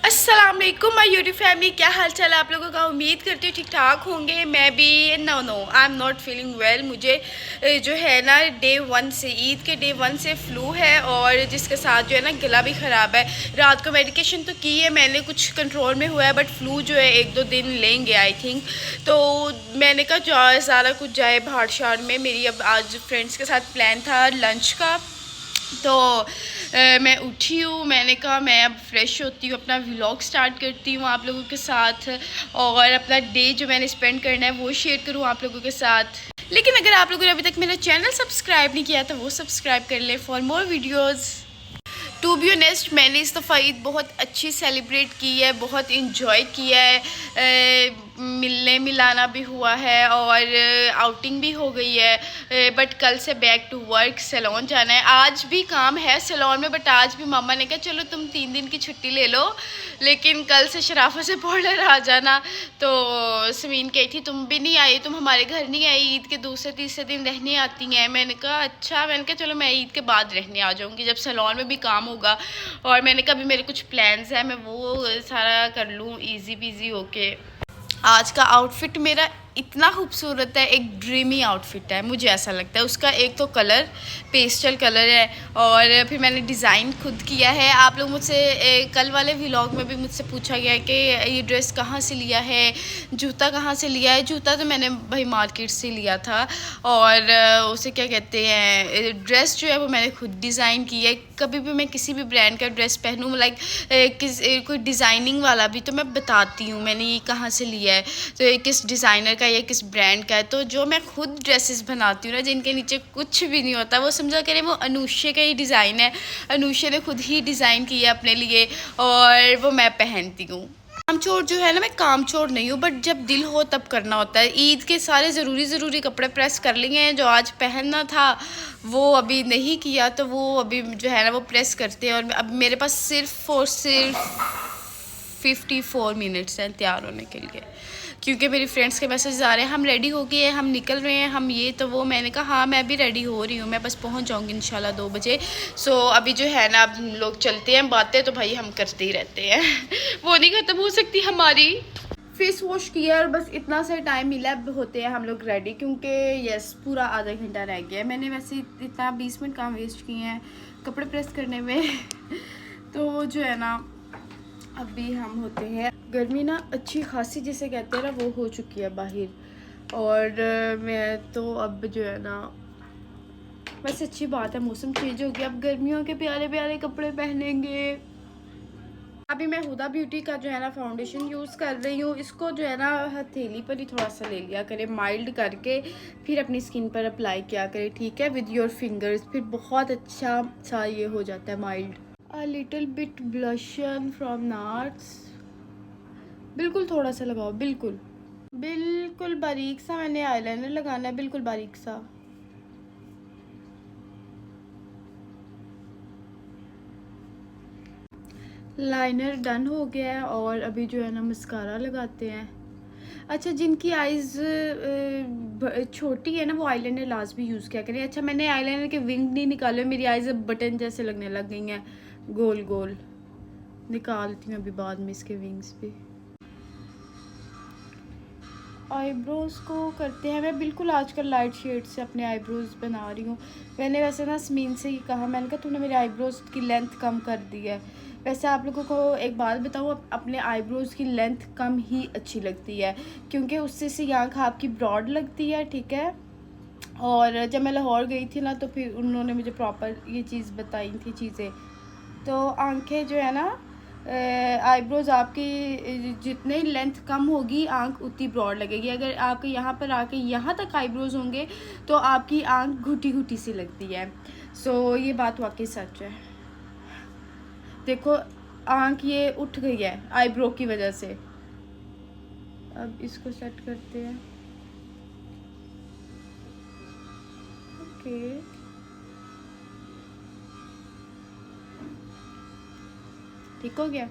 अस्सलाम वालेकुम my YouTube family, क्या हाल चाल है आप लोगों का। उम्मीद करती हूँ ठीक ठाक होंगे। मैं भी no I am not feeling well. मुझे जो है ना डे 1 से, ईद के डे 1 से फ्लू है और जिसके साथ जो है ना गला भी ख़राब है। रात को मेडिकेशन तो की है मैंने, कुछ कंट्रोल में हुआ है, बट फ्लू जो है 1-2 दिन लेंगे आई थिंक। तो मैंने कहा जो सारा कुछ जाए भाड़ शाड़ में। मेरी अब आज फ्रेंड्स के साथ प्लान था लंच का, तो मैं उठी हूँ, मैंने कहा मैं अब फ्रेश होती हूँ, अपना व्लॉग स्टार्ट करती हूँ आप लोगों के साथ और अपना डे जो मैंने स्पेंड करना है वो शेयर करूँ आप लोगों के साथ। लेकिन अगर आप लोगों ने अभी तक मेरा चैनल सब्सक्राइब नहीं किया तो वो सब्सक्राइब कर लें for more videos. To be honest मैंने इस दफ़ा ईद बहुत अच्छी सेलिब्रेट की है, बहुत इंजॉय किया है। मिलने मिलाना भी हुआ है और आउटिंग भी हो गई है। बट कल से बैक टू वर्क, सैलून जाना है। आज भी काम है सैलून में, बट आज भी मामा ने कहा चलो तुम 3 दिन की छुट्टी ले लो, लेकिन कल से शराफा से पार्लर आ जाना। तो समीन कही थी तुम भी नहीं आई, तुम हमारे घर नहीं आई, ईद के दूसरे तीसरे दिन रहने आती हैं। मैंने कहा अच्छा, मैंने कहा चलो मैं ईद के बाद रहने आ जाऊँगी जब सैलून में भी काम होगा। और मैंने कहा भी मेरे कुछ प्लान्स हैं, मैं वो सारा कर लूँ ईजी पीजी होके। आज का आउटफिट मेरा इतना खूबसूरत है, एक ड्रीमी आउटफिट है मुझे ऐसा लगता है। उसका एक तो कलर पेस्टल कलर है और फिर मैंने डिज़ाइन खुद किया है। आप लोग मुझसे कल वाले व्लॉग में भी मुझसे पूछा गया है कि ये ड्रेस कहाँ से लिया है, जूता कहाँ से लिया है। जूता तो मैंने भाई मार्केट से लिया था और उसे क्या कहते हैं, ड्रेस जो है वो मैंने खुद डिज़ाइन की है। कभी भी मैं किसी भी ब्रांड का ड्रेस पहनूँ लाइक कोई डिज़ाइनिंग वाला भी, तो मैं बताती हूँ मैंने ये कहाँ से लिया है, तो ये किस डिज़ाइनर का, ये किस ब्रांड का है। तो जो मैं खुद ड्रेसेस बनाती हूँ ना जिनके नीचे कुछ भी नहीं होता, वो समझा करें वो अनुष्य का ही डिज़ाइन है। अनुष्य ने खुद ही डिज़ाइन किया अपने लिए और वो मैं पहनती हूँ। कामचोर जो है ना, मैं कामचोर नहीं हूँ, बट जब दिल हो तब करना होता है। ईद के सारे ज़रूरी कपड़े प्रेस कर लिए हैं, जो आज पहनना था वो अभी नहीं किया, तो वो अभी जो है ना वो प्रेस करते हैं। और अब मेरे पास सिर्फ और सिर्फ 54 मिनट्स हैं तैयार होने के लिए, क्योंकि मेरी फ्रेंड्स के मैसेज आ रहे हैं हम रेडी हो गए हैं, हम निकल रहे हैं, हम ये तो वो। मैंने कहा हाँ मैं भी रेडी हो रही हूँ, मैं बस पहुँच जाऊँगी इंशाल्लाह 2 बजे। सो अभी जो है ना अब हम लोग चलते हैं, बातें तो भाई हम करते ही रहते हैं वो नहीं ख़त्म हो सकती हमारी। फेस वॉश किया और बस इतना सा टाइम मिला, अब होते हैं हम लोग रेडी, क्योंकि यस पूरा आधा घंटा रह गया है। मैंने वैसे इतना 20 मिनट काम वेस्ट किए हैं कपड़े प्रेस करने में तो जो है ना अभी हम होते हैं। गर्मी ना अच्छी खासी जिसे कहते हैं ना वो हो चुकी है बाहर, और मैं तो अब जो है ना बस अच्छी बात है मौसम चेंज हो गया, अब गर्मियों के प्यारे प्यारे कपड़े पहनेंगे। अभी मैं हुदा ब्यूटी का जो है ना फाउंडेशन यूज़ कर रही हूँ। इसको जो है ना हथेली पर ही थोड़ा सा ले लिया करें, माइल्ड करके फिर अपनी स्किन पर अप्लाई किया करें, ठीक है, विद योर फिंगर्स, फिर बहुत अच्छा सा ये हो जाता है mild. A little bit blush on from NARS, बिल्कुल थोड़ा सा लगाओ, बिल्कुल बिल्कुल बारीक सा। मैंने आईलाइनर लगाना है, बिल्कुल बारीक सा। लाइनर डन हो गया है और अभी जो है ना मस्कारा लगाते हैं। अच्छा, जिनकी आइज़ छोटी है ना वो आईलाइनर लाजमी यूज़ किया करें। अच्छा, मैंने आईलाइनर के विंग नहीं निकाले, मेरी आइज़ अब बटन जैसे लगने लग गई हैं, गोल गोल। निकालती हूँ अभी बाद में इसके विंग्स भी। आईब्रोज़ को करते हैं। मैं बिल्कुल आजकल लाइट शेड से अपने आईब्रोज़ बना रही हूँ। मैंने वैसे ना स्मीन से ही कहा, मैंने कहा तूने मेरे आईब्रोज़ की लेंथ कम कर दी है। वैसे आप लोगों को एक बात बताऊँ, अपने आईब्रोज़ की लेंथ कम ही अच्छी लगती है, क्योंकि उससे से आँख आपकी ब्रॉड लगती है, ठीक है। और जब मैं लाहौर गई थी ना तो फिर उन्होंने मुझे प्रॉपर ये चीज़ बताई थी चीज़ें। तो आंखें जो है ना, आईब्रोज़ आपकी जितने लेंथ कम होगी आंख उतनी ब्रॉड लगेगी। अगर आपके यहाँ पर आके यहाँ तक आईब्रोज़ होंगे तो आपकी आंख घुटी घुटी सी लगती है। सो ये बात वाकई सच है। देखो आंख ये उठ गई है आईब्रो की वजह से। अब इसको सेट करते हैं। ओके, ठीक हो गया।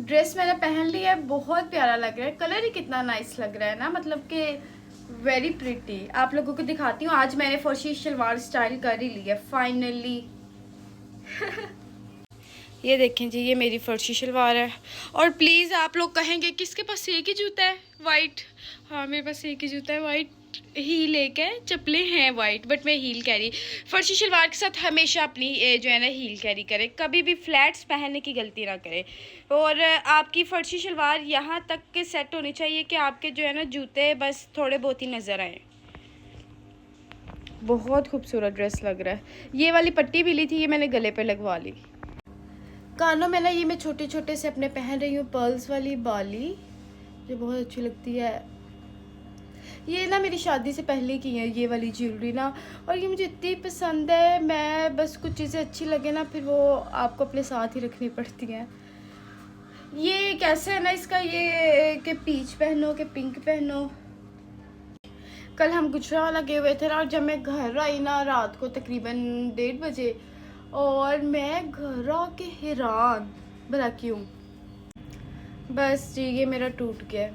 ड्रेस मैंने पहन ली है, बहुत प्यारा लग रहा है, कलर ही कितना नाइस लग रहा है ना, मतलब कि वेरी प्रिटी। आप लोगों को दिखाती हूँ। आज मैंने फर्शी शलवार स्टाइल कर ही ली है फाइनली ये देखें जी, ये मेरी फर्शी शलवार है। और प्लीज़ आप लोग कहेंगे किसके पास एक ही जूता है वाइट। हाँ मेरे पास एक ही जूता है वाइट, हील एक है, चप्पलें हैं वाइट, बट मैं हील कैरी फर्शी शलवार के साथ हमेशा अपनी जो है ना हील कैरी करें, कभी भी फ्लैट्स पहनने की गलती ना करें। और आपकी फर्शी शलवार यहाँ तक के सेट होनी चाहिए कि आपके जो है ना जूते बस थोड़े बहुत ही नज़र आए। बहुत खूबसूरत ड्रेस लग रहा है। ये वाली पट्टी भी ली थी, ये मैंने गले पे लगवा ली। कानों में ना ये मैं छोटे छोटे से अपने पहन रही हूँ पर्ल्स वाली बाली, जो बहुत अच्छी लगती है। ये ना मेरी शादी से पहले की है ये वाली ज्वेलरी ना, और ये मुझे इतनी पसंद है। मैं बस कुछ चीज़ें अच्छी लगे ना फिर वो आपको अपने साथ ही रखनी पड़ती हैं। ये कैसे है ना इसका, ये कि पीच पहनो कि पिंक पहनो। कल हम गुजरावाला गए हुए थे और जब मैं घर आई ना रात को तकरीबन 1:30 बजे, और मैं घर आके हैरान, भला क्यों। बस जी ये मेरा टूट गया।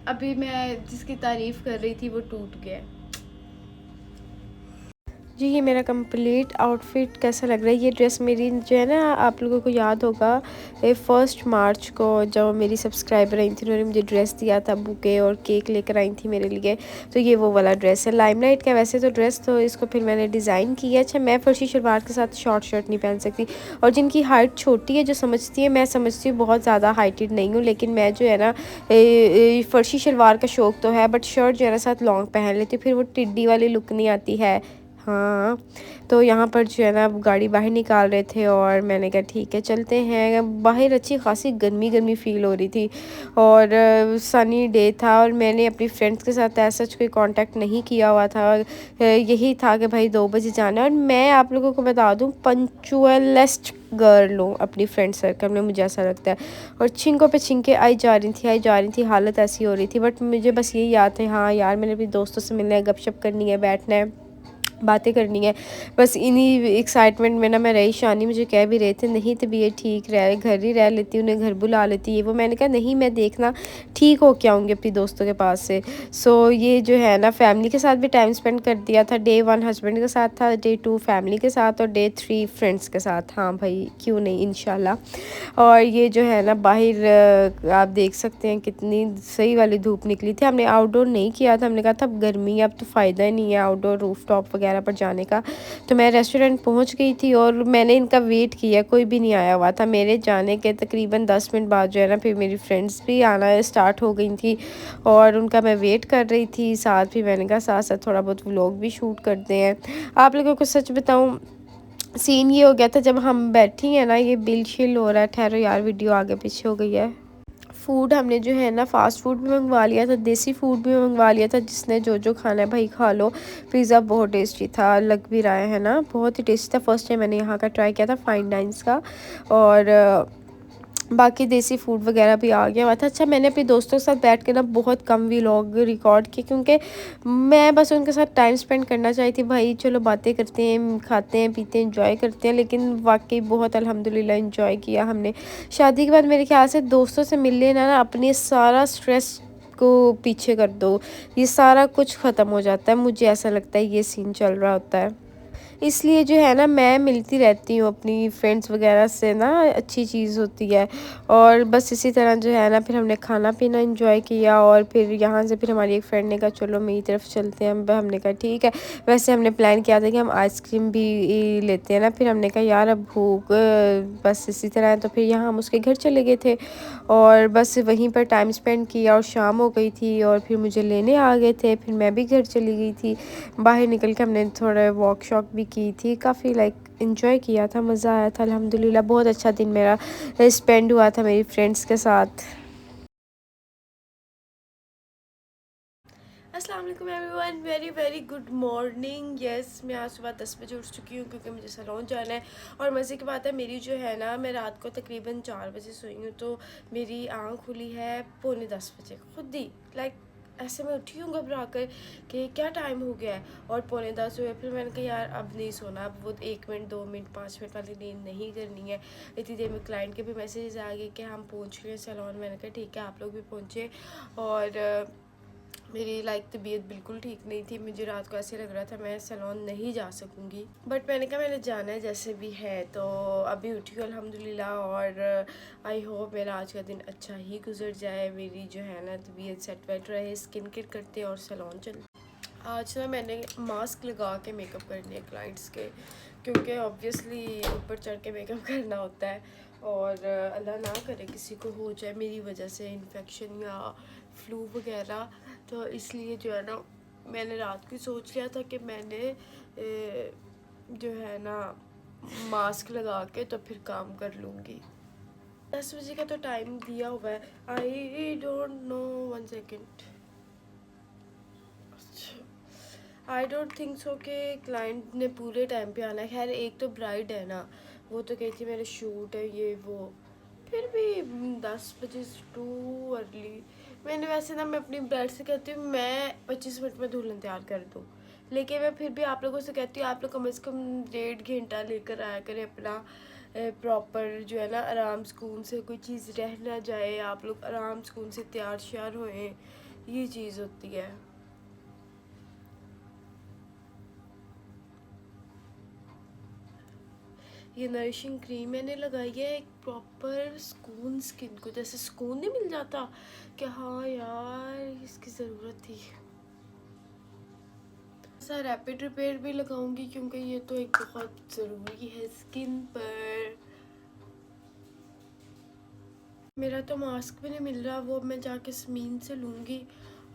अभी मैं जिसकी तारीफ़ कर रही थी वो टूट गया। जी ये मेरा कंप्लीट आउटफिट कैसा लग रहा है। ये ड्रेस मेरी जो है ना, आप लोगों को याद होगा 1 मार्च को जब मेरी सब्सक्राइबर आई थी, उन्होंने मुझे ड्रेस दिया था, बुके और केक लेकर आई थी मेरे लिए। तो ये वो वाला ड्रेस है लाइमलाइट का वैसे तो ड्रेस, तो इसको फिर मैंने डिज़ाइन किया। अच्छा मैं फर्शी शलवार के साथ शॉर्ट शर्ट नहीं पहन सकती, और जिनकी हाइट छोटी है जो समझती है, मैं समझती हूँ बहुत ज़्यादा हाइटेड नहीं हूँ, लेकिन मैं जो है ना फर्शी शलवार का शौक़ तो है, बट शर्ट जो है ना साथ लॉन्ग पहन लेती हूँ, फिर वो टिड्डी वाली लुक नहीं आती है। हाँ तो यहाँ पर जो है ना गाड़ी बाहर निकाल रहे थे और मैंने कहा ठीक है चलते हैं। बाहर अच्छी खासी गर्मी गर्मी फ़ील हो रही थी और सनी डे था, और मैंने अपनी फ्रेंड्स के साथ ऐसा कोई कांटेक्ट नहीं किया हुआ था। यही था कि भाई 2 बजे जाना है, और मैं आप लोगों को बता दूँ पंचुअलेस्ट गर्ल हूँ अपनी फ्रेंड सर्कल में, मुझे ऐसा लगता है। और छिंकों पे छिंके आई जा रही थी, हालत ऐसी हो रही थी, बट मुझे बस यही याद है हाँ यार मैंने अपने दोस्तों से मिलना है, गपशप करनी है, बैठना है, बातें करनी है। बस इन्हीं एक्साइटमेंट में ना मैं रही। शानी मुझे कह भी रहे थे नहीं तबीयत ठीक रह, घर ही रह लेती, उन्हें घर बुला लेती है वो। मैंने कहा नहीं मैं देखना ठीक हो के आऊँगी अपनी दोस्तों के पास से। सो ये जो है ना फैमिली के साथ भी टाइम स्पेंड कर दिया था। डे 1 हस्बैंड के साथ था, डे 2 फैमिली के साथ, और डे 3 फ्रेंड्स के साथ। हाँ भाई क्यों नहीं इंशाल्लाह। और ये जो है ना बाहर आप देख सकते हैं कितनी सही वाली धूप निकली थी। हमने आउटडोर नहीं किया था, हमने कहा था अब गर्मी अब तो फ़ायदा ही नहीं है आउटडोर रूफ टॉप वगैरह पर जाने का। तो मैं रेस्टोरेंट पहुंच गई थी और मैंने इनका वेट किया, कोई भी नहीं आया हुआ था। मेरे जाने के तकरीबन 10 मिनट बाद जो है ना फिर मेरी फ्रेंड्स भी आना स्टार्ट हो गई थी और उनका मैं वेट कर रही थी। साथ भी मैंने कहा साथ साथ थोड़ा बहुत व्लॉग भी शूट करते हैं। आप लोगों को सच बताऊँ सीन ये हो गया था जब हम बैठी हैं ना, ये बिल शिल हो रहा है। ठहरो यार वीडियो आगे पीछे हो गई है। फूड हमने जो है ना फास्ट फूड भी मंगवा लिया था, देसी फूड भी मंगवा लिया था। जिसने जो जो खाना है भाई खा लो। पिज़्ज़ा बहुत टेस्टी था, लग भी रहा है ना बहुत ही टेस्टी था। फर्स्ट टाइम मैंने यहाँ का ट्राई किया था फाइन डाइन्स का, और बाकी देसी फूड वगैरह भी आ गया हुआ था। अच्छा मैंने अपने दोस्तों के साथ बैठ के ना बहुत कम व्लॉग रिकॉर्ड किए, क्योंकि मैं बस उनके साथ टाइम स्पेंड करना चाहती थी। भाई चलो बातें करते हैं, खाते हैं पीते हैं, इंजॉय करते हैं, लेकिन वाकई बहुत अल्हम्दुलिल्लाह इंजॉय किया हमने। शादी के बाद मेरे ख्याल से दोस्तों से मिल लेना ना अपने सारा स्ट्रेस को पीछे कर दो, ये सारा कुछ ख़त्म हो जाता है। मुझे ऐसा लगता है ये सीन चल रहा होता है, इसलिए जो है ना मैं मिलती रहती हूँ अपनी फ्रेंड्स वगैरह से ना, अच्छी चीज़ होती है। और बस इसी तरह जो है ना फिर हमने खाना पीना एंजॉय किया, और फिर यहाँ से फिर हमारी एक फ्रेंड ने कहा चलो मेरी तरफ चलते हैं। हमने कहा ठीक है। वैसे हमने प्लान किया था कि हम आइसक्रीम भी लेते हैं ना, फिर हमने कहा यार अब भूख बस इसी तरह है, तो फिर यहाँ हम उसके घर चले गए थे और बस वहीं पर टाइम स्पेंड किया। और शाम हो गई थी और फिर मुझे लेने आ गए थे, फिर मैं भी घर चली गई थी। बाहर निकल के हमने थोड़ा वॉक शॉक भी की थी, काफ़ी लाइक इन्जॉय किया था, मज़ा आया था अल्हम्दुलिल्लाह। बहुत अच्छा दिन मेरा स्पेंड हुआ था मेरी फ्रेंड्स के साथ। अस्सलाम वालेकुम everyone, very very good morning. Yes मैं आज सुबह 10 बजे उठ चुकी हूँ क्योंकि मुझे सैलून जाना है। और मज़े की बात है मेरी जो है ना, मैं रात को तकरीबन 4 बजे सोई हूँ, तो मेरी आँख खुली है 9:45 बजे खुद ही। लाइक ऐसे मैं उठी हूँ घबरा कर कि क्या टाइम हो गया है, और 9:45 हुए। फिर मैंने कहा यार अब नहीं सोना, अब वो 1 मिनट 2 मिनट 5 मिनट वाली नींद नहीं करनी है। इतनी देर में क्लाइंट के भी मैसेजेस आ गए कि हम पहुँच गए सैलून। मैंने कहा ठीक है आप लोग भी पहुँचे, और मेरी तबीयत बिल्कुल ठीक नहीं थी, मुझे रात को ऐसे लग रहा था मैं सैलून नहीं जा सकूँगी, बट मैंने कहा मैंने जाना है जैसे भी है। तो अभी उठी हूँ अल्हम्दुलिल्लाह, और आई होप मेरा आज का दिन अच्छा ही गुजर जाए, मेरी जो है ना तबीयत सेट वेट रहे, स्किन केयर करते और सैलून चल। आज ना मैंने मास्क लगा के मेकअप करने हैं क्लाइंट्स के, क्योंकि ऑब्वियसली ऊपर चढ़ के मेकअप करना होता है, और अल्लाह ना करे किसी को हो जाए मेरी वजह से इन्फेक्शन या फ्लू वगैरह। तो इसलिए जो है ना मैंने रात को सोच लिया था कि मैंने जो है ना मास्क लगा के तो फिर काम कर लूँगी। 10 बजे का तो टाइम दिया हुआ है। I don't know, 1 second. I don't think so कि क्लाइंट ने पूरे टाइम पे आना है। खैर एक तो ब्राइड है ना, वो तो कहती मेरे शूट है ये वो, फिर भी 10 बजे टू अर्ली। मैंने वैसे ना मैं अपनी ब्राइड से कहती हूँ मैं 25 मिनट में दुल्हन तैयार कर दूँ, लेकिन मैं फिर भी आप लोगों से कहती हूँ आप लोग कम से कम 1.5 घंटा लेकर आया करें अपना प्रॉपर जो है ना, आराम सुकून से, कोई चीज़ रह ना जाए, आप लोग आराम सुकून से तैयार श्यार होएं, ये चीज़ होती है। ये नरिशिंग क्रीम मैंने लगाई है, एक प्रॉपर सुकून स्किन को, जैसे सुकून नहीं मिल जाता कि हाँ यार इसकी ज़रूरत थी। ऐसा रैपिड रिपेयर भी लगाऊंगी क्योंकि ये तो एक बहुत ज़रूरी है स्किन पर। मेरा तो मास्क भी नहीं मिल रहा, वो मैं जाके समीन से लूँगी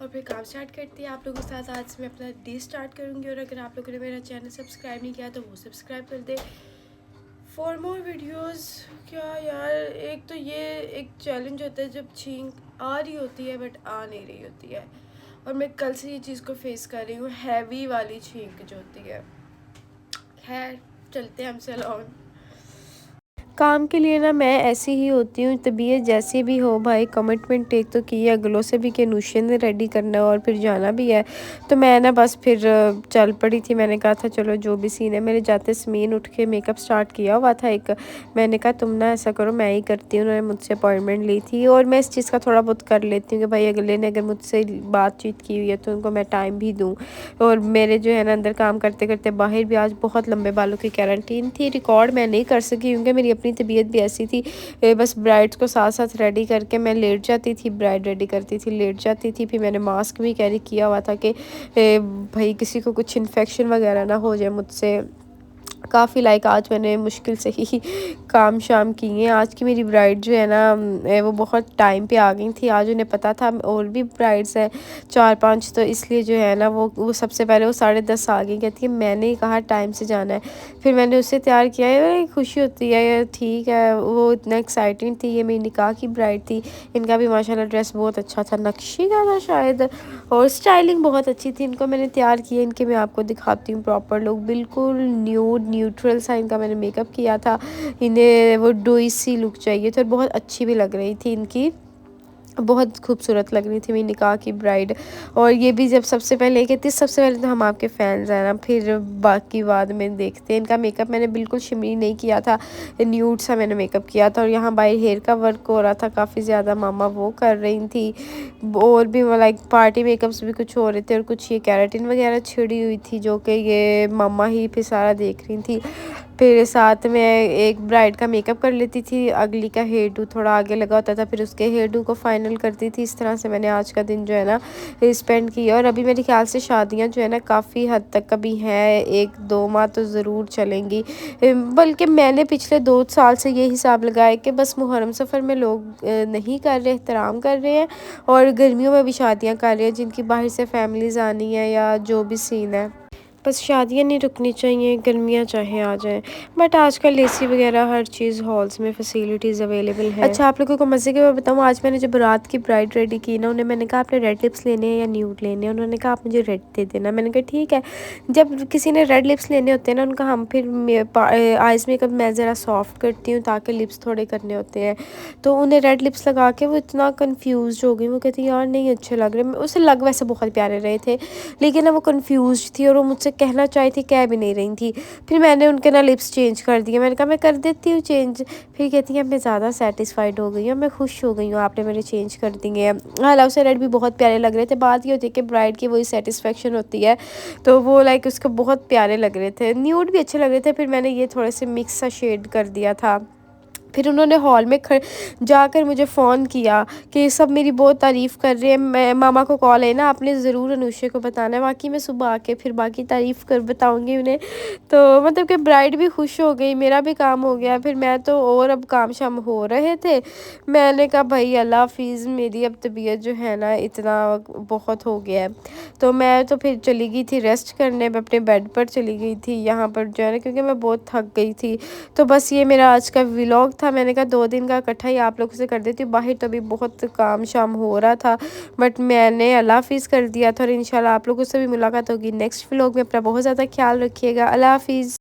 और फिर काम स्टार्ट करती है आप लोगों के साथ। आज मैं अपना डे स्टार्ट करूँगी, और अगर आप लोगों ने मेरा चैनल सब्सक्राइब नहीं किया तो वो सब्सक्राइब कर दे फॉर मोर वीडियोज़। क्या यार, एक तो ये एक चैलेंज होता है जब छींक आ रही होती है बट आ नहीं रही होती है, और मैं कल से ये चीज़ को फेस कर रही हूँ, हैवी वाली छींक जो होती है। खैर चलते हैं हम सैलून। काम के लिए ना मैं ऐसी ही होती हूँ, तबीयत जैसी भी हो भाई, कमिटमेंट एक तो की है, गलों से भी कि नूशन ने रेडी करना है और फिर जाना भी है। तो मैं ना बस फिर चल पड़ी थी, मैंने कहा था चलो जो भी सीन है। मेरे जाते समीन उठ के मेकअप स्टार्ट किया हुआ था एक, मैंने कहा तुम ना ऐसा करो मैं ही करती हूँ, उन्होंने मुझसे अपॉइंटमेंट ली थी, और मैं इस चीज़ का थोड़ा बहुत कर लेती हूँ कि भाई अगले ने अगर मुझसे बातचीत की हुई है तो उनको मैं टाइम भी दूँ। और मेरे जो है ना अंदर काम करते करते बाहर भी आज बहुत लंबे बालों की कैरेंटीन थी, रिकॉर्ड मैं नहीं कर सकी क्योंकि मेरी अपनी तबीयत भी ऐसी थी। बस ब्राइड्स को साथ साथ रेडी करके मैं लेट जाती थी, ब्राइड रेडी करती थी, लेट जाती थी। फिर मैंने मास्क भी कैरी किया हुआ था कि भाई किसी को कुछ इन्फेक्शन वगैरह ना हो जाए मुझसे। काफ़ी आज मैंने मुश्किल से ही काम शाम किए हैं। आज की मेरी ब्राइड जो है ना वो बहुत टाइम पे आ गई थी, आज उन्हें पता था और भी ब्राइड्स हैं 4-5, तो इसलिए जो है ना वो सबसे पहले वो 10:30 आ गई, कहती है मैंने ही कहा टाइम से जाना है। फिर मैंने उससे तैयार किया है, खुशी होती है, ठीक है। वो इतना एक्साइटिंग थी, ये मेरी निकाह की ब्राइड थी, इनका भी माशाल्लाह ड्रेस बहुत अच्छा था, नक्शी का था शायद, और स्टाइलिंग बहुत अच्छी थी। इनको मैंने तैयार किया, इनके मैं आपको दिखाती हूँ प्रॉपर लुक, बिल्कुल न्यूट्रल सा इनका मैंने मेकअप किया था। इन्हें वो डोई सी लुक चाहिए थी और बहुत अच्छी भी लग रही थी, इनकी बहुत खूबसूरत लग रही थी मेरी निकाह की ब्राइड। और ये भी जब सबसे पहले कहती सबसे पहले तो हम आपके फ़ैन्स हैं ना, फिर बाकी बाद में देखते हैं। इनका मेकअप मैंने बिल्कुल शिमरी नहीं किया था, न्यूड सा मैंने मेकअप किया था, और यहाँ बाई हेयर का वर्क हो रहा था काफ़ी ज़्यादा, मामा वो कर रही थी। और भी पार्टी मेकअप्स भी कुछ हो रहे थे, और कुछ ये कैरेटिन वगैरह छिड़ी हुई थी जो कि ये मामा ही फिर सारा देख रही थी। फिर साथ में एक ब्राइड का मेकअप कर लेती थी, अगली का हेयर डू थोड़ा आगे लगा होता था, फिर उसके हेयर डू को फाइनल करती थी। इस तरह से मैंने आज का दिन जो है ना स्पेंड किया। और अभी मेरे ख्याल से शादियां जो है ना काफ़ी हद तक अभी हैं, 1-2 माह तो ज़रूर चलेंगी। बल्कि मैंने पिछले 2 साल से ये हिसाब लगाया कि बस मुहर्रम सफ़र में लोग नहीं कर रहे, एहतराम कर रहे हैं, और गर्मियों में भी शादियाँ कर रहे हैं जिनकी बाहर से फैमिलीज़ आनी है या जो भी सीन है। बस शादियाँ नहीं रुकनी चाहिए, गर्मियाँ चाहे आ जाएँ। बट आजकल एसी वगैरह हर चीज़ हॉल्स में फैसिलिटीज़ अवेलेबल है। अच्छा आप लोगों को मज़े की बात बताऊँ, आज मैंने जब रात की ब्राइड रेडी की ना, उन्हें मैंने कहा आपने रेड लिप्स लेने हैं या न्यूड लेने हैं, उन्होंने कहा आप मुझे रेड दे देना। मैंने कहा ठीक है। जब किसी ने रेड लिप्स लेने होते हैं ना, उनका हम फिर आइज़ मेकअप मैं ज़रा सॉफ्ट करती हूँ ताकि लिप्स थोड़े करने होते हैं। तो उन्हें रेड लिप्स लगा के वो इतना कन्फ्यूज़ हो गई, वो कहती यार नहीं अच्छे लग रहे। उसे लग वैसे बहुत प्यारे रहे थे, लेकिन ना वो कन्फ्यूज़ थी, और वो मुझसे कहना चाही थी कह भी नहीं रही थी। फिर मैंने उनके ना लिप्स चेंज कर दिए, मैंने कहा मैं कर देती हूँ चेंज। फिर कहती हैं अब मैं ज़्यादा सैटिस्फाइड हो गई हूँ, मैं खुश हो गई हूँ, आपने मेरे चेंज कर दिए हैं। हालाँकि उसे रेड भी बहुत प्यारे लग रहे थे। बात ये होती है कि ब्राइड की वही सेटिस्फेक्शन होती है, तो वो लाइक उसको बहुत प्यारे लग रहे थे। न्यूड भी अच्छे लग रहे थे, फिर मैंने ये थोड़े से मिक्स सा शेड कर दिया था। फिर उन्होंने हॉल में जाकर मुझे फ़ोन किया कि सब मेरी बहुत तारीफ़ कर रहे हैं। मैं मामा को कॉल है ना, आपने ज़रूर अनुष्का को बताना है। बाकी मैं सुबह आके फिर बाकी तारीफ़ कर बताऊँगी उन्हें। तो मतलब कि ब्राइड भी खुश हो गई, मेरा भी काम हो गया। फिर मैं तो और अब काम शाम हो रहे थे। मैंने कहा भाई अल्लाह हाफ़िज़, मेरी अब तबीयत जो है ना इतना बहुत हो गया है। तो मैं तो फिर चली गई थी रेस्ट करने, मैं अपने बेड पर चली गई थी यहाँ पर जो है ना, क्योंकि मैं बहुत थक गई थी। तो बस ये मेरा आज का व्लॉग था। मैंने कहा 2 दिन का इकट्ठा ही आप लोगों से कर देती हूँ। बाहर तो अभी बहुत काम शाम हो रहा था, बट मैंने अल्लाह हाफ़िज़ कर दिया था। और इंशाल्लाह आप लोगों से भी मुलाकात होगी नेक्स्ट व्लॉग में। अपना बहुत ज़्यादा ख्याल रखिएगा। अल्लाह हाफ़िज़।